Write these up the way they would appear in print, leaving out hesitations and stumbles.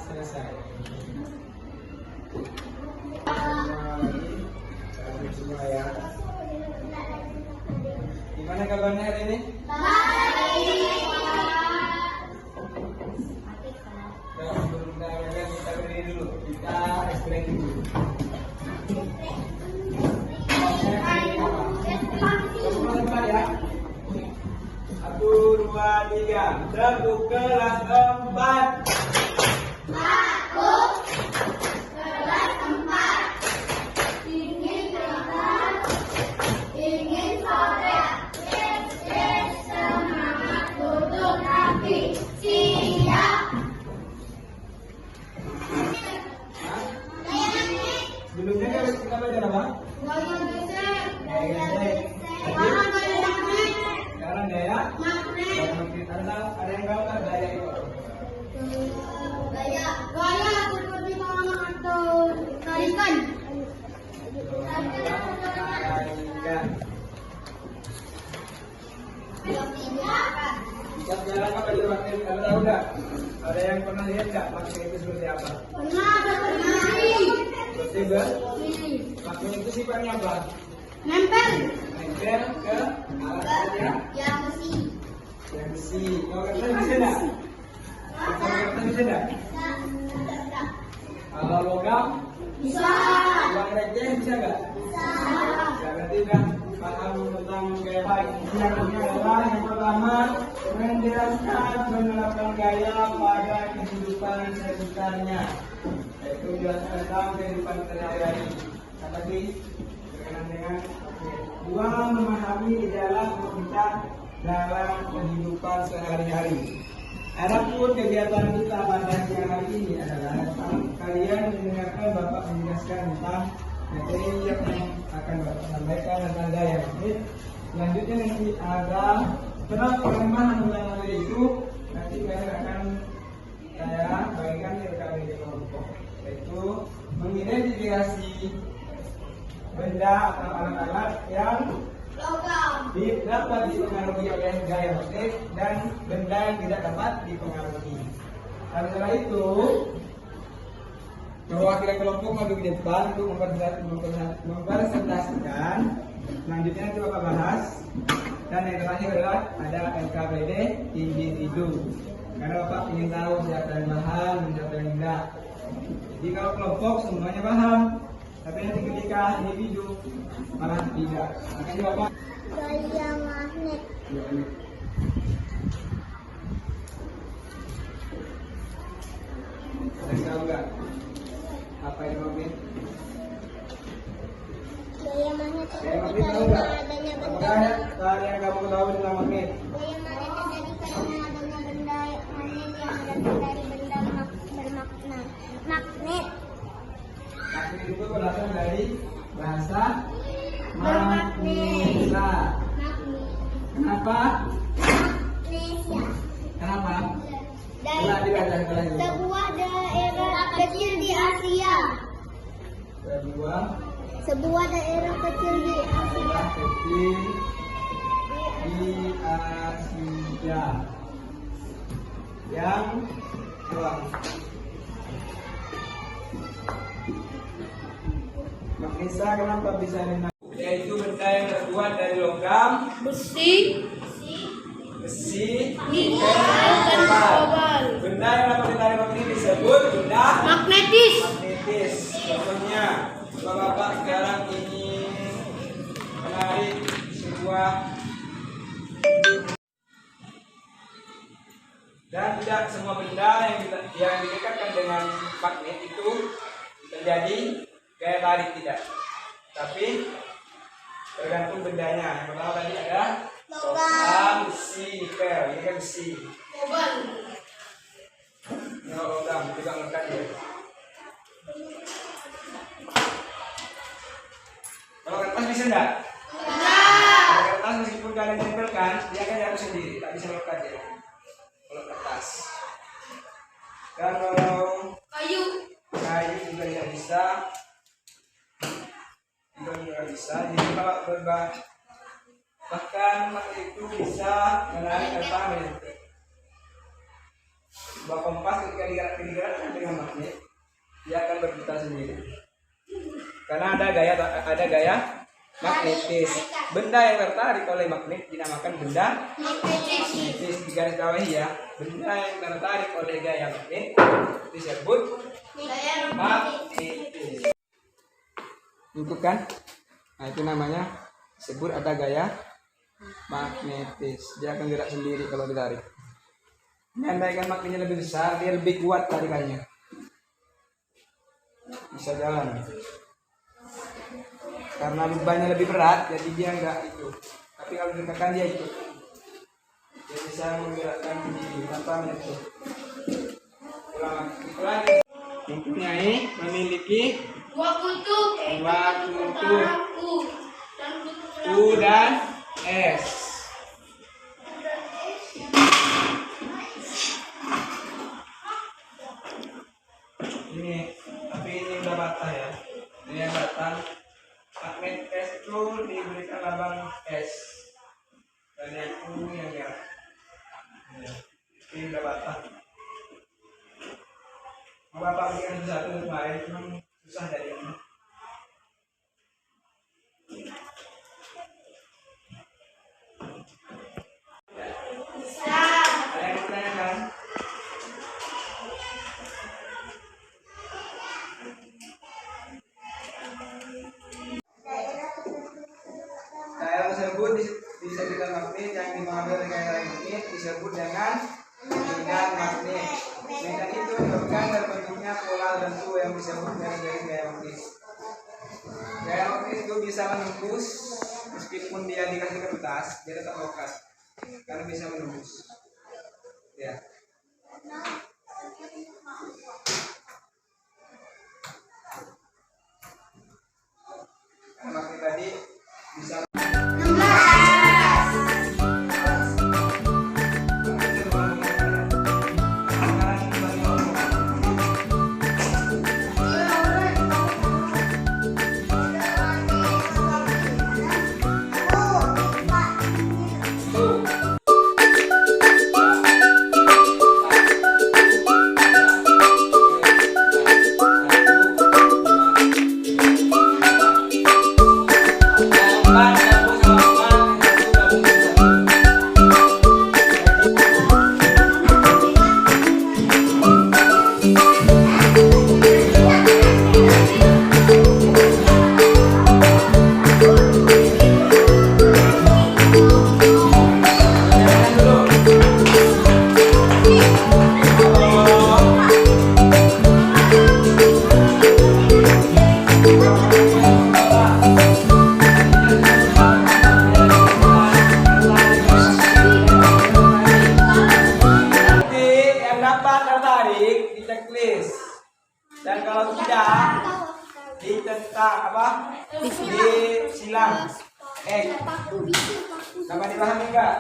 selesai. Semua ya. Gimana kabarnya hari ini? Kita berdiri dulu, kita explain dulu. Ya. 1, 2, 3. Satu kelas 4. Ingin sore. Semangat duduk rapi. Siap. Sebelumnya kita belajar apa? Sekarang gaya magnet. Ada yang tahu kan gaya itu? Gaya seperti mengangkat atau tarikan. Bisa jalan apa di magnet? Ada tahu nggak? Ada yang pernah lihat nggak magnet itu seperti apa? Pernah. Seperti ber? Magnet itu sifatnya apa? Nempel. Nempel ke alatnya. Yang besi. Yang besi. Kalau kertas bisa nggak? Kalau kertas bisa nggak? Kalau logam? Bisa. Uang receh bisa nggak? Bisa. Berarti udah paham tentang gaya baik. Yang adalah yang pertama menjelaskan menerapkan gaya pada kehidupan sekitarnya, yaitu menjelaskan tentang kehidupan sehari-hari. Tetapi berkenaan dengan dua, memahami gejala kita dalam kehidupan sehari-hari. Adapun kegiatan kita pada siang hari ini adalah kalian mendengarkan Bapak menjelaskan tentang materi yang akan Bapak sampaikan tentang gaya magnet. Selanjutnya nanti ada tentang pengembangan tentang materi itu. Nanti kalian akan saya bagikan di rekan media kelompok, yaitu mengidentifikasi benda atau alat-alat yang dapat dipengaruhi oleh gaya magnet dan benda yang tidak dapat dipengaruhi. Dan setelah itu perwakilan kelompok maju ke depan untuk mempresentasikan. Selanjutnya nanti Bapak bahas. Dan yang terakhir adalah ada LKPD individu. Karena Bapak ingin tahu siapa yang paham, siapa yang enggak. Jadi kalau kelompok semuanya paham, tapi nanti ketika individu malah tidak. Makanya Bapak Gaya magnet. Ada tahu nggak apa itu magnet? Gaya magnet Gaya itu magnet tahu nggak? adanya benda. Apakah yang kamu tahu tentang magnet? Gaya magnet terjadi karena adanya benda magnet yang berasal dari benda bermakna magnet. Magnet itu berasal dari bahasa magnesa. Kenapa? Magnesia. Kenapa? Dari sebuah daerah kecil di Asia. Sebuah daerah kecil di Asia. Yang magnesa kenapa bisa dinamakan? Yaitu benda yang terbuat dari logam, Besi, nikel, dan kobalt. Benda yang dapat ditarik magnet disebut benda magnetis. Contohnya, Bapak sekarang ingin menarik sebuah, dan tidak semua benda yang didekatkan dengan magnet itu terjadi gaya tarik, tidak. Tapi tergantung bendanya. Yang pertama tadi ada logam, besi, nikel. Ini kan besi. Ini logam, juga ngangkat ya. Kalau kertas bisa enggak? Kalau kertas meskipun kalian tempelkan, dia akan jatuh sendiri, tak bisa lekat ya. Kalau kertas. Dan kalau kayu juga tidak bisa. Jadi kalau bahkan magnet itu bisa menarik tangan. Sebuah kompas ketika digerakkan dengan magnet, dia akan berputar sendiri. Karena ada gaya magnetis. Benda yang tertarik oleh magnet dinamakan benda magnetis. Digaris bawahi ya. Benda yang tertarik oleh gaya magnet disebut magnetis. Cukup kan? Nah, itu namanya disebut ada gaya magnetis. Dia akan gerak sendiri kalau ditarik. Ini andaikan magnetnya lebih besar, dia lebih kuat tarikannya. Bisa jalan. Karena bebannya lebih berat, jadi dia enggak itu. Tapi kalau ditekan dia ikut. Dia bisa menggerakkan diri tanpa menyentuh. Ulang. Mempunyai memiliki dua kutub U dan S. Ini, tapi ini udah bata ya. Ini yang datang magnet S itu diberikan lambang S dan yang U yang merah. Ini udah bata. Bapak berikan satu kemarin, cuma susah dari ini. Ada yang mau tanyakan? Daerah tersebut disebutkan magnet yang dimengambil dari gaya magnet disebut dengan medan magnet. Medan itu merupakan terbentuknya pola tertentu yang disebut dengan gaya magnet. Gaya magnet itu bisa menembus meskipun dia dikasih kertas, dia tetap lokas karena bisa menembus. Ya. Magnet tadi bisa dan kalau tidak ditentang apa? Disilang. Dapat dipahami enggak?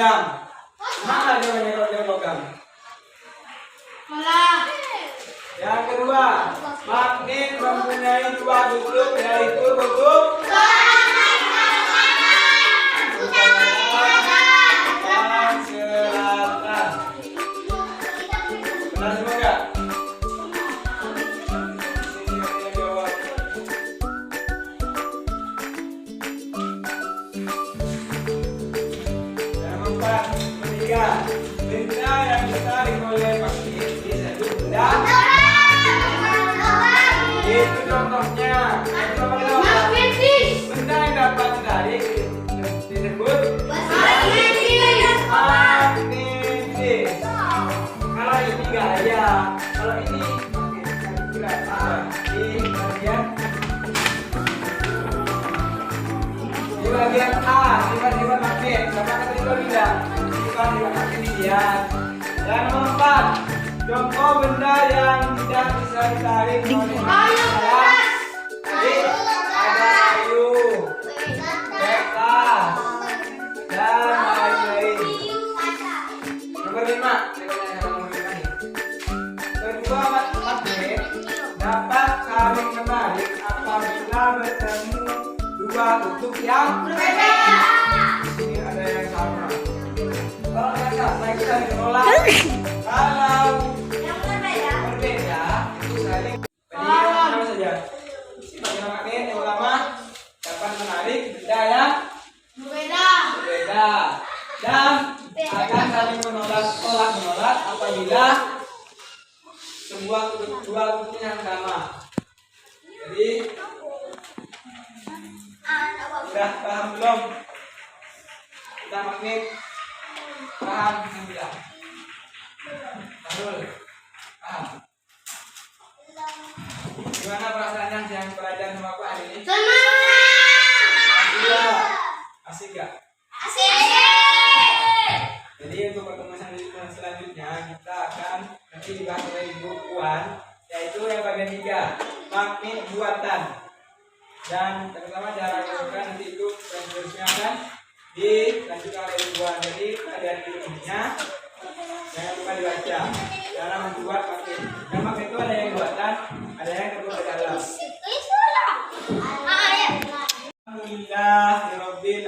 logam. Mana jawabannya kalau dia logam? Malah. Yang kedua, magnet mempunyai dua kutub, yaitu kutub dan selatan. Benar semua enggak? Sini yang jawab. Yang keempat, ketiga, benda yang ditarik oleh magnet disebut benda. Itu contohnya. Benda yang dapat ditarik disebut magnetis. Kalau ini gaya, kalau ini kira apa? Di bagian A, sifat-sifat magnet. Sama ketika bilang sifat-sifat magnet dia. Yang nomor 4, contoh benda yang tidak bisa ditarik oleh manusia. Jadi ada kayu, kertas, dan lain-lain. Nomor 5, kedua magnet dapat saling menarik apabila bertemu dua kutub yang berbeda. Di sini ada yang sama. Kalau mereka saling menolak, kalau berbeda itu saling. Sama saja. Sifat magnet yang pertama dapat menarik benda yang berbeda dan akan saling menolak apabila dua kutub yang sama. Jadi sudah paham belum? Kita magnet paham tidak? Paham? Gimana perasaannya yang belajar sama aku hari ini? Asik gak? Jadi untuk pertemuan selanjutnya kita akan nanti dibahas oleh Ibu Puan, yaitu yang bagian 3, magnet buatan. Dan terutama cara melakukan nanti itu selanjutnya akan dilanjutkan oleh Ibu Puan. Jadi pelajaran ilmunya jangan lupa dibaca. Cara membuat magnet. Yang magnet itu ada yang buatan, ada yang terbuat dari dalam. Alhamdulillah, Rabbil